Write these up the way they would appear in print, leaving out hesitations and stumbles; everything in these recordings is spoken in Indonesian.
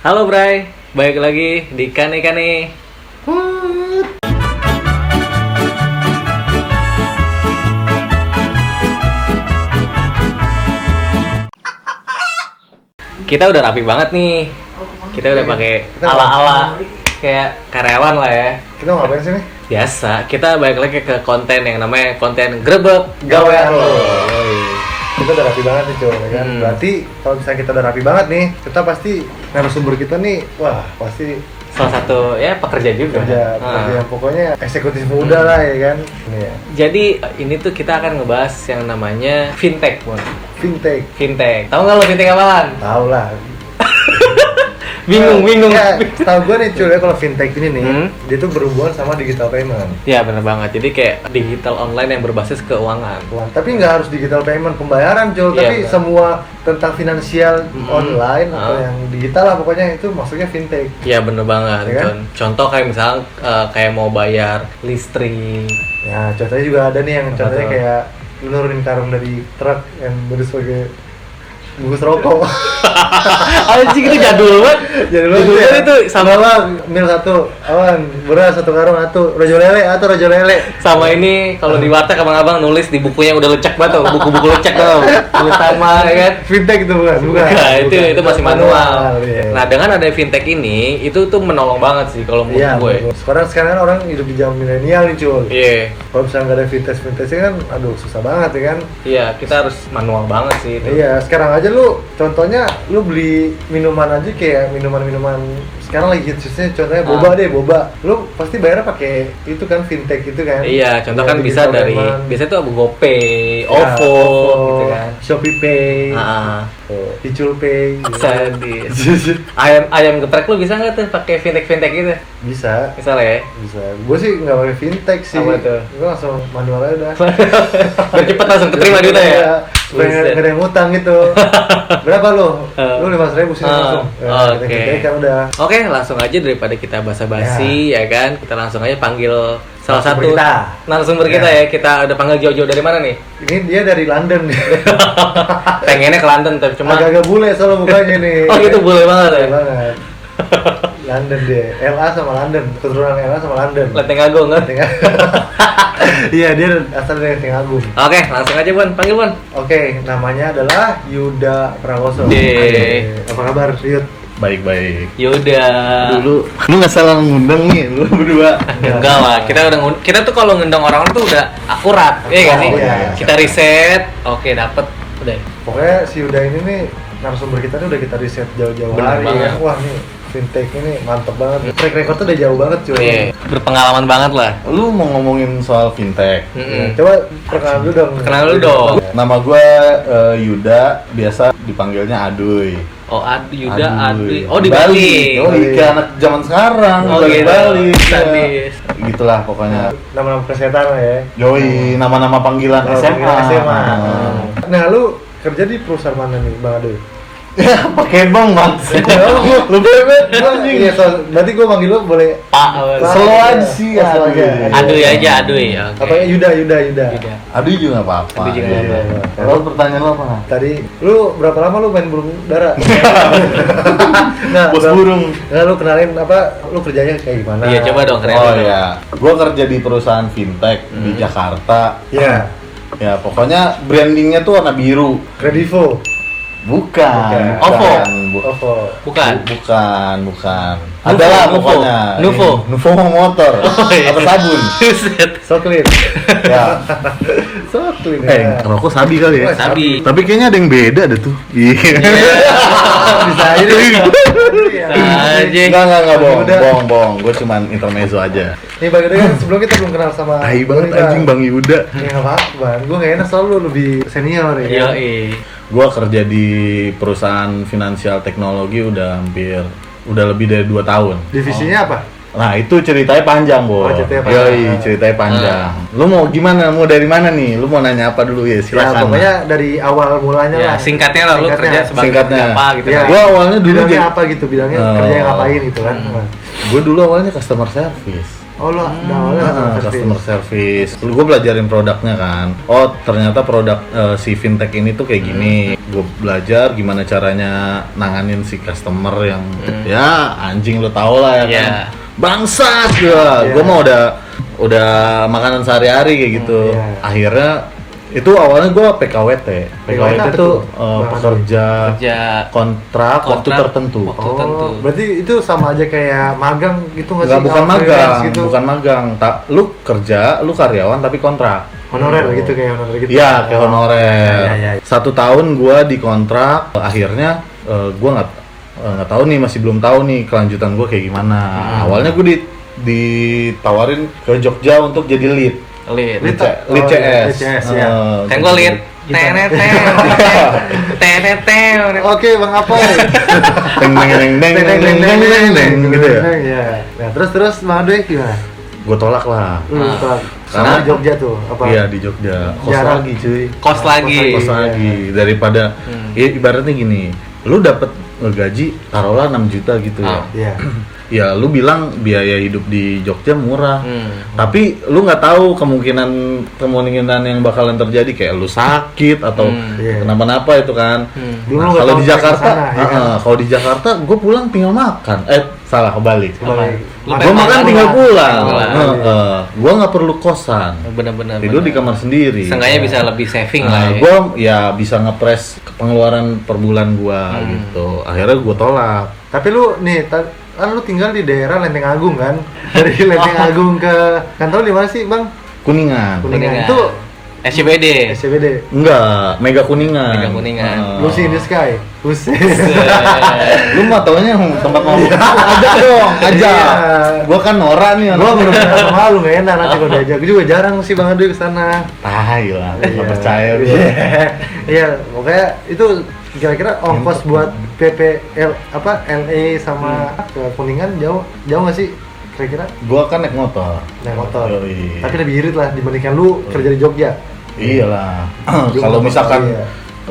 Halo Bray, balik lagi di Kane-Kane. Kita udah rapi banget nih. Kita udah pakai ala-ala kayak karyawan lah ya. Kita mau ngapain sih nih? Biasa, kita balik lagi ke konten yang namanya konten grebek Gawean lo. Kita udah rapi banget nih cuy, kan? Berarti kalau misalnya kita udah rapi banget nih, kita pasti narasumber kita nih, wah pasti salah satu ya pekerja juga. pekerja pokoknya eksekutif muda lah ya kan. Nih, Jadi ini tuh kita akan ngebahas yang namanya fintech, Mon. fintech. Tahu nggak lo fintech apaan? Tahu lah. Bingung. Ya, tahu gue nih cuy, kalau fintech ini nih, dia tuh berhubungan sama digital payment. Ya benar banget. Jadi kayak digital online yang berbasis keuangan. Wah, tapi nggak harus digital payment pembayaran cuy, Iya, tapi benar. semua tentang finansial online atau yang digital lah pokoknya itu maksudnya fintech. Iya bener banget. Ya kan? Contoh kayak misalnya kayak mau bayar listrik. Ya, contohnya juga ada nih yang Apa contohnya tuh? kayak lu nurunin karung dari truk yang baru sebagai bungkus rokok. Anjing itu jadul banget. Jadi lu Jadul banget itu sama mil satu, awan beras satu karung satu, rojo lele. sama ini kalau di warteg abang-abang nulis di bukunya udah lecek banget tuh, buku-buku lecek tuh. Tulis sama ya kan. Fintech itu bukan. Itu masih manual. Iya. Nah, dengan ada fintech ini, itu tuh menolong banget sih kalau menurut Iya, gue. sekarang orang hidup di zaman milenial nih cuy. Iya. Kalau misalnya nggak ada fintech kan, aduh susah banget ya kan. Iya, kita harus manual banget sih itu. Iya, sekarang aja lu, contohnya lu beli minuman aja kayak minuman sekarang lagi hitsnya contohnya boba. Lu pasti bayarnya pakai itu kan fintech itu kan. Iya, contoh Ya, kan bisa digital dari payment. biasanya tuh GoPay, Ya, OVO gitu kan. Shopee Pay, Picul Pay. Gitu. Sadis. Ayam geprek lu bisa nggak tuh pakai fintech gitu? Bisa. Misalnya ya. Bisa. Gue sih nggak pakai fintech sih. Apa tuh? Gue langsung manual aja udah. Biar cepet langsung keterima duitnya ya. Iya, supaya Buset. nggak ada yang ngutang gitu. Berapa lu? Lu 500.000 sih langsung. Oke. Fintech kan udah. Oke, langsung aja daripada kita basa-basi ya kan. Kita langsung aja panggil salah satu Narasumber kita. narasumber kita ya. Kita udah panggil jauh-jauh dari mana nih? Ini dia dari London nih. Pengennya ke London tapi cuma Agak-agak bule soalnya mukanya nih. Oh gitu boleh banget ya. Boleh banget. London dia. LA sama London. Keturunan LA sama London. Lenteng Agung kan? Iya, dia asal dari Lenteng Agung. Oke, langsung aja Bon, panggil Bon. Oke, namanya adalah Yuda Prakoso. Yeay. Apa kabar, Yud? Baik-baik. Yaudah. Dulu lu nggak salah ngundang nih, lu berdua. Enggak lah, kita tuh kalau ngundang orang tuh udah akurat, iya nggak sih? iya. Kita riset, oke dapet, udah. Pokoknya si Yuda ini nih narasumber kita nih udah kita riset jauh-jauh Bener hari banget. ya. Wah nih fintech ini mantep banget. Track record tuh udah jauh banget cuy. Iya, berpengalaman banget lah. Lu mau ngomongin soal fintech. Ya, coba perkenalan dulu dong. Perkenalan dulu dong. Nama gue Yuda, biasa dipanggilnya Aduy. Oh, Yuda, Adi. Oh, di Bali. Bali. Oh, kayak anak zaman sekarang. Oh, Bali. gitu. Bali. Sadis. Gitulah pokoknya. Nama-nama kesehatan lah ya. Yoi, nama-nama panggilan Oh, SMA. panggilan SMA. Ah. Nah, lu kerja di perusahaan mana nih, Bang Aduy? Ya, pakai bang, Bang. Lu bebet anjing. Iya, berarti gua manggil lu boleh Pak, Slow aja sih, Slow aja. Aduy aja, Aduy. Oke. Apa ya, Yuda. Yuda. Aduy juga nggak apa-apa. Aduy juga nggak Iya. apa-apa. Kalau pertanyaan lo apa? Tadi lu berapa lama lu main burung dara? Nah, Bos burung. Nah, lu kenalin apa? Lu kerjanya kayak gimana? Iya, coba dong, keren. Oh ya, gua kerja di perusahaan fintech di Jakarta. Iya. Ya, pokoknya brandingnya tuh warna biru. Kredivo. Bukan. OVO. OVO. Bukan. Bukan. Nuvo, Adalah Nuvo. pokoknya. Nuvo. Nuvo motor. Oh, iya. Apa sabun? Buset. So clean. Ya. So clean. ya. Rokok sabi kali ya. Wah, Sabi. Tapi kayaknya ada yang beda deh tuh. Iya. Bisa aja deh. Iya. Aja. Enggak, bohong. Udah. Bohong. Gue cuman intermezzo aja. Nih Bang Yuda kan sebelum kita belum kenal sama Tai banget lu nih, anjing Bang Yuda. Ya nggak apa-apa Bang, gue nggak enak soal lu lebih senior ya. Yoi. Gue kerja di perusahaan finansial teknologi udah lebih dari 2 tahun. Divisinya apa? Nah itu ceritanya panjang, Bo. Oh, ceritanya panjang. Yoi, ceritanya panjang. Lu mau gimana? Mau dari mana nih? Lu mau nanya apa dulu ya? Ya, Silakan. pokoknya dari awal mulanya Ya, lah. singkatnya lah lu kerja sebagai Singkatnya. apa gitu Ya, kan. Gua awalnya dulu bidangnya jadi- apa gitu, bidangnya Oh. kerja yang ngapain gitu kan. Gue dulu awalnya customer service. Oh lo awalnya customer service. Lu gue belajarin produknya kan. Oh ternyata produk si fintech ini tuh kayak gini. Gue belajar gimana caranya nanganin si customer yang ya anjing lu tau lah ya kan. Bangsat gue mau udah makanan sehari-hari kayak gitu. Akhirnya itu awalnya gue PKWT. PKWT tuh pekerja kontrak waktu tertentu. Berarti itu sama aja kayak magang gitu nggak sih? Nggak, bukan magang, gitu. Bukan magang. Lu kerja, lu karyawan tapi kontrak. Honorer gitu, kayak honorer gitu. Iya, kayak honorer. Ya. 1 tahun gue dikontrak, akhirnya gue nggak tahu nih, masih belum tahu nih kelanjutan gue kayak gimana. Awalnya gue ditawarin ke Jogja untuk jadi lead CS ya. Kan gue lead Oke Bang Apoy. Gitu ya. Nah, terus Bang Adoy gimana? Gue tolak lah. Karena di Jogja tuh apa? Iya di Jogja. Kos lagi daripada ibaratnya gini, lu dapat gaji taruhlah 6 juta gitu ya. Iya. Ya lu bilang biaya hidup di Jogja murah, tapi lu nggak tahu kemungkinan yang bakalan terjadi kayak lu sakit atau kenapa-napa itu kan. Nah, kalau di Jakarta, kalau di Jakarta gue pulang tinggal makan. Salah kebalik. Gue makan tinggal pulang. Gue nggak perlu kosan. Bener-bener. Tidur di kamar sendiri. Seenggaknya bisa lebih saving lah. Gue ya bisa ngepres pengeluaran per bulan gue gitu. Akhirnya gue tolak. Tapi lu nih kan lu tinggal di daerah Lenteng Agung kan? Dari Lenteng Agung ke kantor di mana sih, Bang? Kuningan. Itu SCBD. Enggak, Mega Kuningan. Lucy in the Sky. Buset. Lu mah taunya tempat mau ajak. Gua kan Nora nih. Gua bener-bener malu enggak enak nanti kalau diajak. Gua juga jarang sih Bang Adoy ke sana. Tai lah, enggak percaya gua. Iya, pokoknya itu kira-kira ongkos buat PPL LA sama ke Kuningan jauh nggak sih kira-kira? Gua kan naik motor. Tapi lebih irit lah dibandingkan lu kerja di Jogja. Iyalah. Kalau misalkan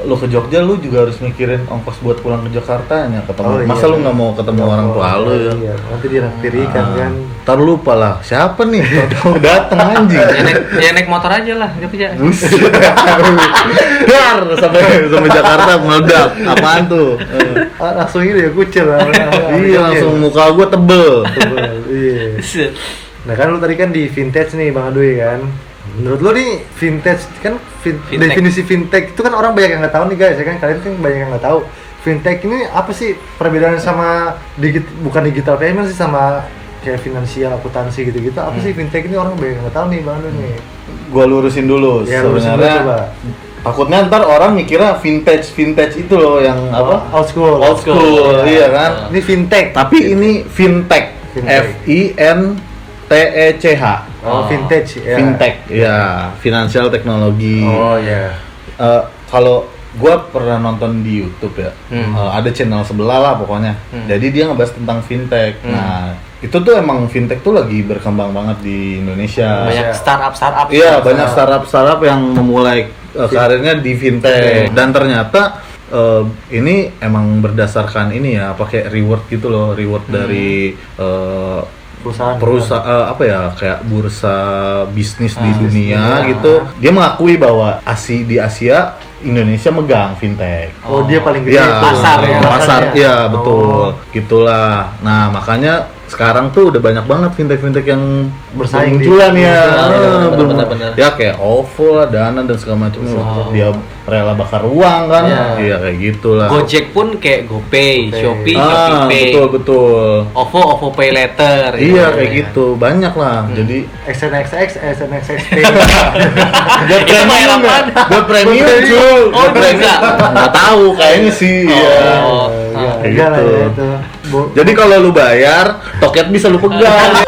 lu ke Jogja, lu juga harus mikirin ongkos buat pulang ke Jakarta ketemu. Masa lu nggak mau ketemu orang tua lu ya? Iya, nanti diraktir ikan kan. Ntar lupa lah, siapa nih? Dateng anjing. Ya naik motor aja lah, Jogja. Buset. Dar sampai Jakarta meledak. Apaan tuh? Langsung ini ya kucil lah. Iya, langsung muka gua tebel. Iya. Nah kan lu tadi kan di vintage nih Bang Adoy kan. Menurut lo nih vintage kan definisi fintech itu kan orang banyak yang nggak tahu nih guys ya kan, kalian kan banyak yang nggak tahu fintech ini apa sih perbedaannya sama bukan digital payment sih, sama kayak finansial akuntansi gitu-gitu. Apa sih fintech ini, orang banyak yang nggak tahu nih Bang Adoy nih. Gua lurusin dulu. Ya, sebenarnya takutnya ntar orang mikirnya vintage itu loh yang apa? Old school. Iya kan? Ini fintech. Tapi ini fintech. FINTECH. Vintage ya. Fintech, ya, financial teknologi. Oh ya. Kalau gue pernah nonton di YouTube ya, ada channel sebelah lah pokoknya. Jadi dia ngebahas tentang fintech. Nah, itu tuh emang fintech tuh lagi berkembang banget di Indonesia. Banyak startup. Iya, banyak startup yang memulai karirnya di fintech. Dan ternyata ini emang berdasarkan ini ya, pakai reward gitu loh, reward dari perusahaan apa ya, kayak bursa bisnis di dunia gitu. Dia mengakui bahwa di Asia Indonesia megang fintech. Oh, dia paling gede ya, pasar ya, betul. Gitulah. Nah, makanya sekarang tuh udah banyak banget fintech yang bersaing munculan ya. Benar. Ya kayak OVO lah, Dana dan segala macam. Dia rela bakar uang kan. Iya kayak gitulah. Gojek pun kayak GoPay, Shopee, Shopee Pay. Betul. OVO Pay Later. Iya kayak gitu. Banyak lah. Jadi SNXX buat premium cuy. Oh, enggak. Enggak tahu kayaknya sih. Iya. Kayak gitu. Jadi kalau lu bayar, toket bisa lu pegang.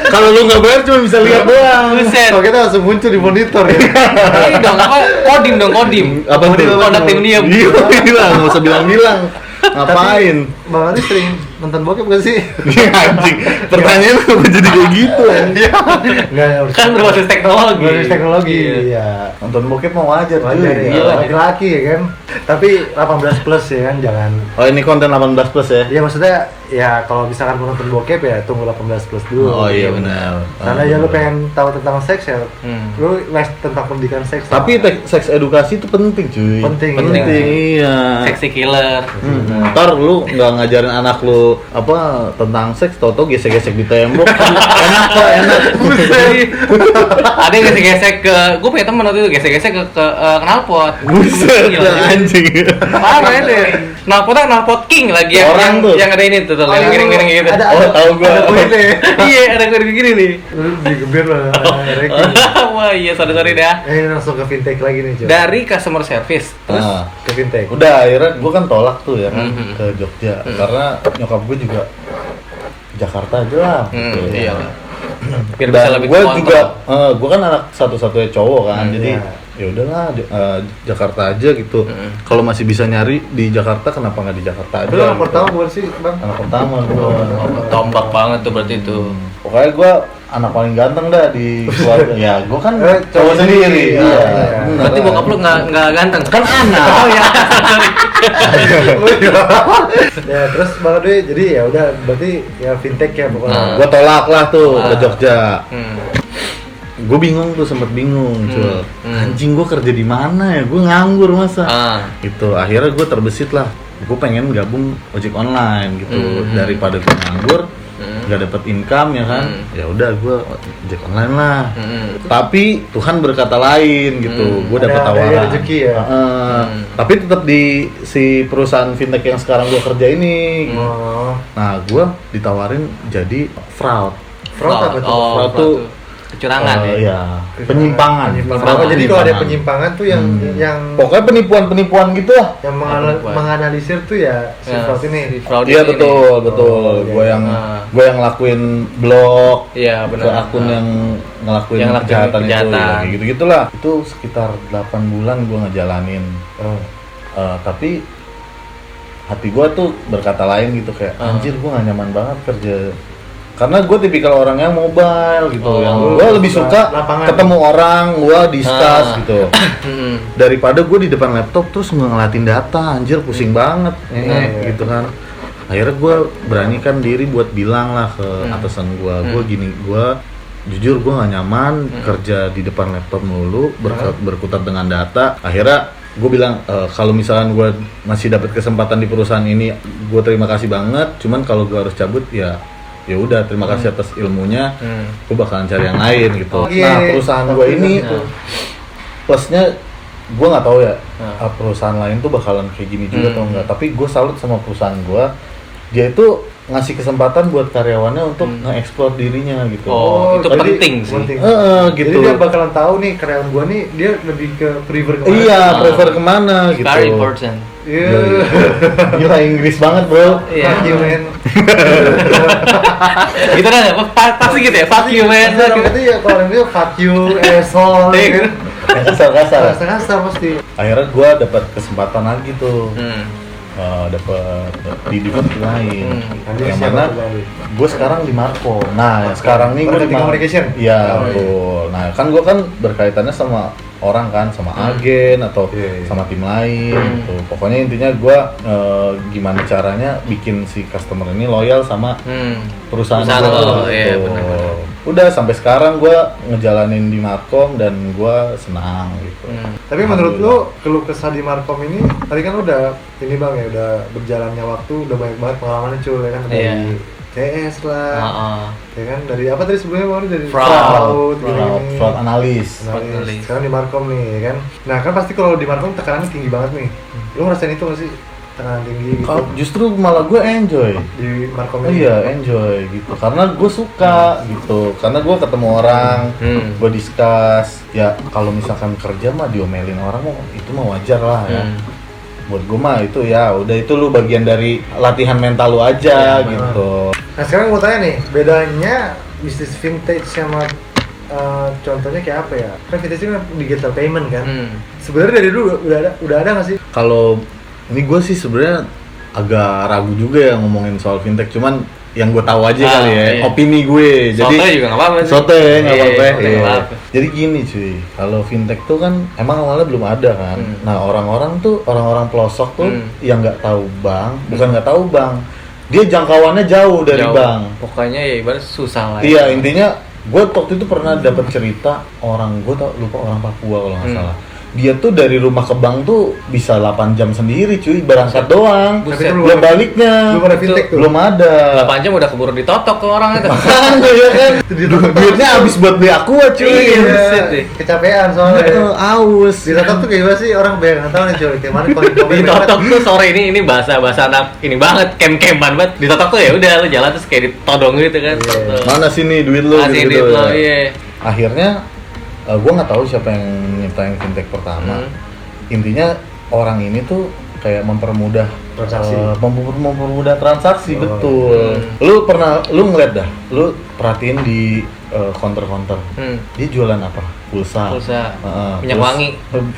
Kalau lu nggak bayar cuma bisa lihat doang. Toketnya langsung muncul di monitor ya. Ini dong apa? Kodim. Apa tuh? Produk premium. Iya, nggak usah bilang-bilang. Ngapain? Bang Adi sering nonton bokep gak sih? Anjing. Pertanyaan lu jadi kayak gitu anjing. Enggak, Kan berbasis teknologi. Iya. Nonton bokep mau wajar Wajar ya, laki-laki ya kan. Tapi 18 plus ya kan, jangan. Oh ini konten 18 plus ya? Iya maksudnya ya kalau misalkan mau nonton bokep ya tunggu 18 plus dulu. Oh iya benar. Karena ya lu pengen tahu tentang seks ya, lu les tentang pendidikan seks. Tapi seks edukasi itu penting cuy. Penting, iya. Seksi killer. Ntar lu nggak ngajarin anak lu apa tentang seks, tau-tau gesek-gesek di tembok. Enak kok, enak. Ada yang gesek-gesek ke, gue punya temen waktu itu gesek-gesek ke knalpot. Buset, Gila, anjing. parah itu ya. Knalpot king lagi Orang tuh. yang ada ini tuh, yang giring-giring gitu. Ada, Oh, tahu gua. Iya, ada gue gini nih. Lu digebir lah. Wah iya, sorry dah. Langsung ke fintech lagi nih, Cok. Dari customer service, terus Ke fintech. Udah akhirnya gue kan tolak tuh ya kan ke Jogja karena nyokap gue juga Jakarta aja lah. Gitu. iya. Biar bisa Dan lebih gue terkontrol. juga, gue kan anak satu-satunya cowok kan, jadi iya. ya udahlah Jakarta aja gitu. Kalau masih bisa nyari di Jakarta, kenapa nggak di Jakarta aja? Lu anak gitu. pertama bukan sih, Bang? Anak pertama gue. Tombak banget tuh berarti itu. Pokoknya gue anak paling ganteng dah di keluarga. Ya gue kan cowok cowok sendiri. sendiri. Iya. Iya. Bener. Berarti bokap lu nggak ganteng. kan anak. Oh iya. Ya terus Bang Dwi, jadi ya udah berarti ya fintech ya pokoknya. Gue tolak lah tuh ke Jogja. Hmm. Gue bingung tuh, sempet bingung Cul. Anjing gue kerja di mana ya, gue nganggur masa gitu. Akhirnya gue terbesit lah, gue pengen gabung ojek online gitu. Daripada gue nganggur nggak dapet income ya kan, ya udah gue ojek online lah. Tapi Tuhan berkata lain gitu, gue dapet Ada tawaran rezeki ya? tapi tetap di si perusahaan fintech yang sekarang gue kerja ini. Oh. Nah gue ditawarin jadi fraud. Fraud apa tuh? Oh, Fraud tuh kecurangan ya. Iya, penyimpangan. Penyimpangan. Jadi kalau ada penyimpangan tuh yang Pokoknya penipuan gitu lah. yang menganalisir tuh ya si fraud ini. Iya betul. Oh, Gue iya. yang ngelakuin blog Iya ke benar. akun yang ngelakuin Yang ngelakuin kejahatan itu, kejahatan. ya, kayak gitu-gitulah. Itu sekitar 8 bulan gue ngejalanin. Tapi hati gue tuh berkata lain gitu, kayak anjir gue gak nyaman banget kerja. Karena gue tipikal orang yang mobile gitu, yang gue lebih suka lapangan. ketemu orang, gue discuss gitu. Daripada gue di depan laptop terus ngelatin data, anjir pusing banget, gitu kan. Akhirnya gue beranikan diri buat bilang lah ke atasan gue gini, gue jujur gue gak nyaman kerja di depan laptop mulu, berkutat dengan data. Akhirnya gue bilang kalau misalkan gue masih dapat kesempatan di perusahaan ini, gue terima kasih banget. Cuman kalau gue harus cabut ya udah, terima kasih atas ilmunya, gue bakalan cari yang lain gitu. Nah perusahaan gue ini plusnya gue nggak tahu ya perusahaan lain tuh bakalan kayak gini juga atau enggak. Tapi gue salut sama perusahaan gue, dia itu ngasih kesempatan buat karyawannya untuk nge-explore dirinya gitu. Oh, itu jadi penting sih. Gitu. Jadi dia bakalan tahu nih karyawan gua nih dia lebih ke prefer kemana. Iya, prefer kemana gitu. Very important. Iya. Gila Inggris banget bro. Iya. Fuck you man. Gitu kan ya, pasti gitu ya. Fuck you man. Itu ya kalau orang dia fuck you asshole. Iya. Kasar-kasar. Kasar pasti. Akhirnya gue dapat kesempatan lagi tuh. Dapat di divisi lain, yang mana gue sekarang di Marco. Nah sekarang nih gue di communication. Iya betul. Nah kan gue kan berkaitannya sama orang kan, sama agen atau sama tim lain gitu. Pokoknya intinya gue gimana caranya bikin si customer ini loyal sama perusahaan gue. Iya benar. Udah sampai sekarang gue ngejalanin di Markom dan gue senang gitu. Tapi menurut lu keluh kesah di Markom ini, tadi kan udah ini Bang ya, udah berjalannya waktu, udah banyak banget pengalamannya Cul ya kan, dari CS lah, ya kan, dari apa tadi sebelumnya Bang, dari fraud analis. Sekarang di Markom nih ya kan. Nah kan pasti kalau di Markom tekanannya tinggi banget nih. Lu ngerasain itu nggak sih? Tekanan tinggi gitu. Justru malah gue enjoy Di Markom ini. Iya enjoy gitu, karena gue suka gitu, karena gue ketemu orang, gue discuss. Ya kalau misalkan kerja mah diomelin orang mah itu mah wajar lah ya. Buat gue mah itu ya udah, itu lu bagian dari latihan mental lu aja gitu. Nah sekarang gue tanya nih, bedanya bisnis vintage sama contohnya kayak apa ya? Kan vintage ini kan digital payment kan. Sebenarnya dari dulu udah ada nggak sih? Kalau ini gue sih sebenarnya agak ragu juga ya ngomongin soal fintech, cuman yang gue tahu aja kali ya, iya. opini gue. Jadi Sotoy juga nggak apa-apa sih. Sotoy nggak Iya, apa-apa. sotoy nggak Iya. apa-apa. Jadi gini cuy, kalau fintech tuh kan emang awalnya belum ada kan. Nah orang-orang pelosok tuh yang nggak tahu bank, bukan nggak tahu bank, dia jangkauannya jauh dari bank. Pokoknya ya ibarat susah lah. Iya intinya, gue waktu itu pernah dapat cerita orang, gue lupa orang Papua kalau nggak salah. Dia tuh dari rumah ke bank tuh bisa 8 jam sendiri cuy, berangkat doang. Buset. Belum baliknya. Belum ada fintech tuh. Belum ada. 8 jam udah keburu ditotok ke orang itu. Iya kan? Duitnya habis buat beli aqua cuy. Iya, buset deh. Kecapean soalnya. Aus. Di Totok tuh kayak gimana sih orang banyak nggak tahu nih cuy. Kayak mana kalau Ditotok tuh sore ini bahasa anak ini banget, camp-campan banget. Ditotok tuh ya udah lu jalan terus kayak ditodong gitu kan. Iya. Mana sini duit lu? Kasih gitu duit lo, ya. iya. Akhirnya gue nggak tahu siapa yang nyiptain fintech pertama. Intinya orang ini tuh kayak mempermudah Transaksi. mempermudah transaksi, betul. Lu ngeliat dah, lu perhatiin di counter-counter. Dia jualan apa? Pulsa. Minyak wangi.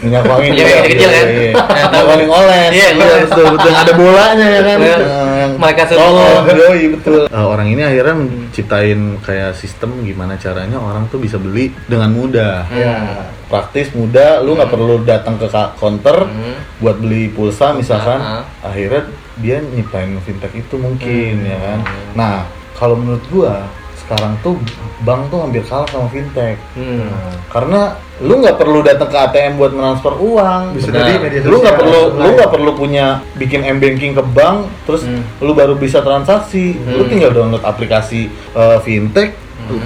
Minyak wangi. Minyak juga, kecil kan? iya. Yang Minyak wangi oles. Iya, betul. Ada bolanya ya kan. Iya. Yang Mereka yoi, betul. Orang ini akhirnya menciptain kayak sistem gimana caranya orang tuh bisa beli dengan mudah. Iya. Praktis, mudah, lu nggak perlu datang ke counter buat beli pulsa misalkan. Akhirnya dia nyiptain fintech itu mungkin ya kan. Nah, kalau menurut gua sekarang tuh bank tuh hampir kalah sama fintech. Karena lu nggak perlu datang ke ATM buat transfer uang. Bisa dari media Lu nggak sosial. perlu punya bikin m-banking ke bank terus lu baru bisa transaksi. Lu tinggal download aplikasi fintech,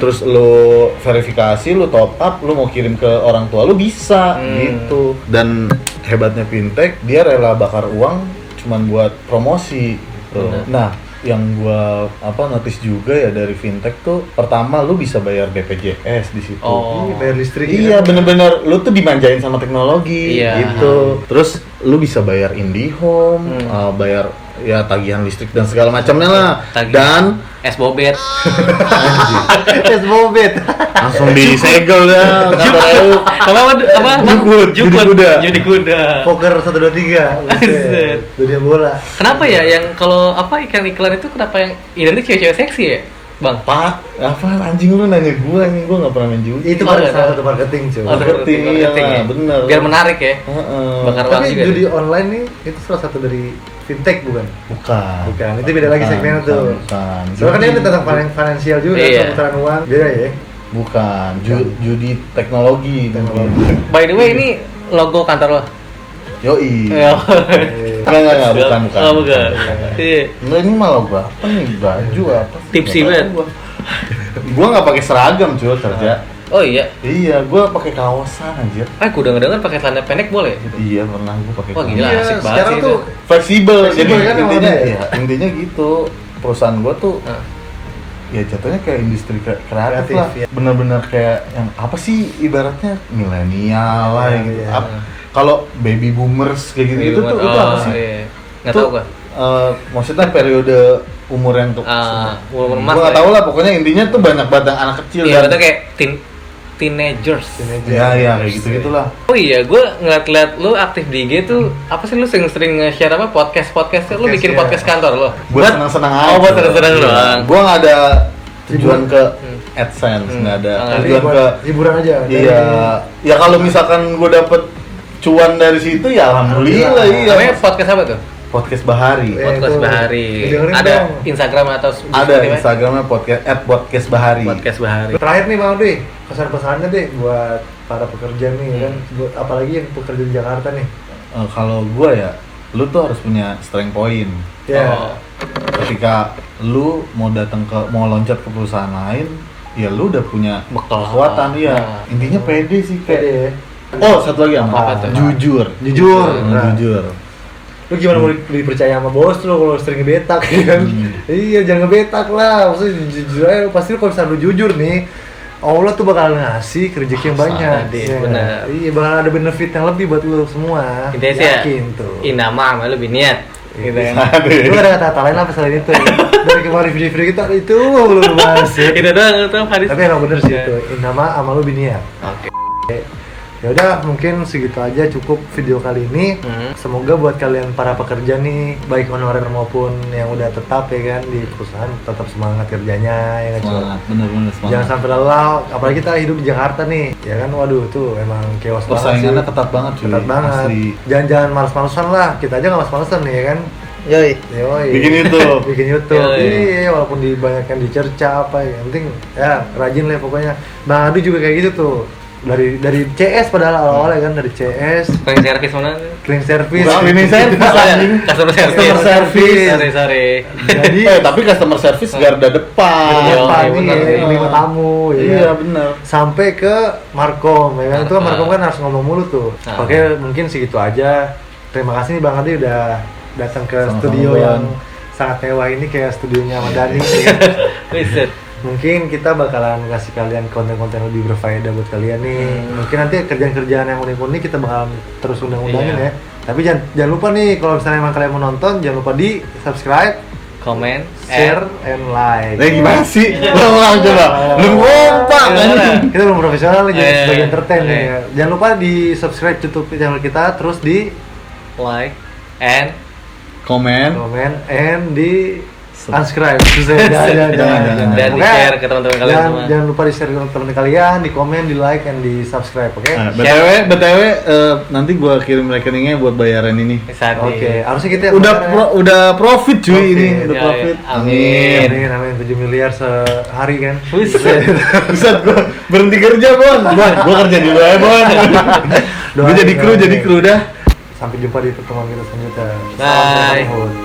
terus lu verifikasi, lu top up, lu mau kirim ke orang tua lu bisa gitu. Dan hebatnya fintech, dia rela bakar uang cuman buat promosi tuh. Nah, yang gua notice juga ya dari fintech tuh, pertama lu bisa bayar BPJS di situ. Iya, bayar listrik. Iya, bener-bener lu tuh dimanjain sama teknologi gitu. Terus lu bisa bayar IndiHome, bayar ya tagihan listrik dan segala macamnya lah. Dan es bobet. Es bobet. langsung disegel dah. Judi kuda. Poker 1 2 3. Buset. Dunia bola. Kenapa ya yang kalau iklan-iklan itu kenapa yang identik cewek-cewek seksi ya, Bang? Apa anjing lu nanya gua nih, gua nggak pernah main judi. Itu kan salah satu marketing, cuy. Marketing, ya. bener. Biar menarik ya. Bakar uang Tapi juga. judi online nih itu salah satu dari fintech bukan? Bukan. Itu beda lagi segmennya tuh. Bukan. Soalnya kan ini tentang finansial juga, Iya. perputaran uang. Beda ya. Bukan. Judi teknologi. By the way, ini logo kantor lo. Yoi. Iya. Enggak, bukan. Oh, bukan. Iya. Enggak, ini malah gua apa nih, baju apa sih? Tipsy Nggak banget. tahu gua nggak pakai seragam cuy kerja. Oh iya. Iya, gua pakai kaosan anjir. Aku dengar pake celana pendek boleh? Iya, pernah gua pakai Wah, kaosan. gila. Iya, asik banget sekarang sih tuh itu. Fleksibel. Jadi Fleksibel kan intinya awalnya ya? intinya gitu. Perusahaan gua tuh ya jatuhnya kayak industri kreatif lah. Ya. Bener-bener kayak yang apa sih ibaratnya milenial lah Iya, gitu. iya. Kalau baby boomers kayak gitu tuh itu apa sih? Iya. Nggak Tuh, tahu gua. Maksudnya periode umur yang tuh Umur emas. gua nggak tahu lah, pokoknya intinya tuh banyak banget yang anak kecil Iya, dan betul kayak teenagers. ya kayak gitu-gitulah. Oh iya, gue ngeliat lu aktif di IG tuh, apa sih lu sering nge-share apa podcast lu bikin ya. podcast kantor lo? Buat senang-senang aja. Oh, buat senang-senang doang. Gua nggak ada tujuan ke AdSense, nggak ada tujuan ke hiburan aja. iya. Ya kalau misalkan gua dapet cuan dari situ ya alhamdulillah iya. Namanya podcast apa tuh? Podcast Bahari. Podcast itu. Bahari. Dengerin Ada dong. Instagram atau Ada Instagramnya podcast Bahari. Podcast Bahari. Terakhir nih Bang Dwi, pesan-pesannya deh buat para pekerja nih kan, buat apalagi yang pekerja di Jakarta nih. Kalau gua ya, lu tuh harus punya strength point. Ya. Oh. Ketika lu mau loncat ke perusahaan lain, ya lu udah punya Bekal. kekuatan ya. Nah. Intinya pede sih Pede kayak. ya. Oh, satu lagi Apa tuh? Jujur. Jujur. Nah. Jujur. Lu gimana mau dipercaya sama bos lu kalau sering ngebetak kan? Iya, jangan ngebetak lah. Maksudnya jujur aja, pasti lu kalau misalnya lu jujur nih, Allah tuh bakal ngasih rezeki yang banyak. Deh, Iya. bener. Iya, bakal ada benefit yang lebih buat lu semua. Intinya sih ya, Yakin tuh. inama malu biniat. Gitu kan. Lu ada kata-kata lain apa selain itu? Dari kemarin video-video kita itu belum bahas ya. Itu doang, itu Faris. Tapi emang bener sih itu. Nama amalu biniat. Oke. Ya udah, mungkin segitu aja cukup video kali ini. Semoga buat kalian para pekerja nih, baik honorer maupun yang udah tetap ya kan di perusahaan, tetap semangat kerjanya ya kan. Semangat, bener-bener semangat. Jangan sampai lelah, apalagi kita hidup di Jakarta nih, ya kan. Waduh, tuh emang chaos banget sih. Persaingannya ketat banget cuy. Ketat banget. Asli. Jangan males-malesan lah, kita aja nggak males-malesan nih ya kan. Yoi. Bikin YouTube. Bikin YouTube. Yoi. Iya, walaupun dibanyakan dicerca apa ya, yang penting ya rajin lah pokoknya. Bang Adu juga kayak gitu tuh. Dari CS padahal awal-awal ya kan, dari CS Cleaning service mana? cleaning service. Cleaning service. Customer service. Customer service. Sorry. Jadi Tapi customer service garda depan. Iya, depan iya, nih benar, benar. menerima tamu ya Iya, kan? bener. Sampai ke Markom ya kan. Itu kan Markom kan harus ngomong mulu tuh. Ah. Oke, mungkin segitu aja. Terima kasih nih Bang Adi udah datang ke Sama-sama, studio Bang. yang sangat mewah ini, kayak studionya Ahmad Dhani ya kan? Riset. Mungkin kita bakalan kasih kalian konten-konten lebih berfaedah buat kalian nih. Mungkin nanti kerjaan-kerjaan yang unik-unik kita bakalan terus undang-undangin Iya. ya. Tapi jangan lupa nih, kalau misalnya emang kalian mau nonton, jangan lupa di subscribe, Komen, share, and like. Gimana sih? Ulang coba. Lu kompak kan? Kita belum profesional nih, jadi Iya, sebagai iya. entertain nih. Iya. Jangan lupa di subscribe YouTube channel kita, terus di like, and Komen. comment, and di unsubscribe. Jangan. Jangan. dan di Pokoknya share ke teman-teman kalian semua. Jangan lupa di share ke teman kalian, di komen, di like, and di subscribe, oke? Nah, BTW nanti gua kirim rekeningnya buat bayaran ini. Saat Oke, harusnya kita yang Udah bayar, ya. udah profit cuy Profit. ini, udah Ya, profit. ya. Amin. Amin, 7 miliar sehari kan. Buset. Bisa gua berhenti kerja, Bon. Gua kerja dulu ya, Bon. Gua Doain, jadi kru doain. dah. Sampai jumpa di pertemuan kita selanjutnya. Bye. Salam.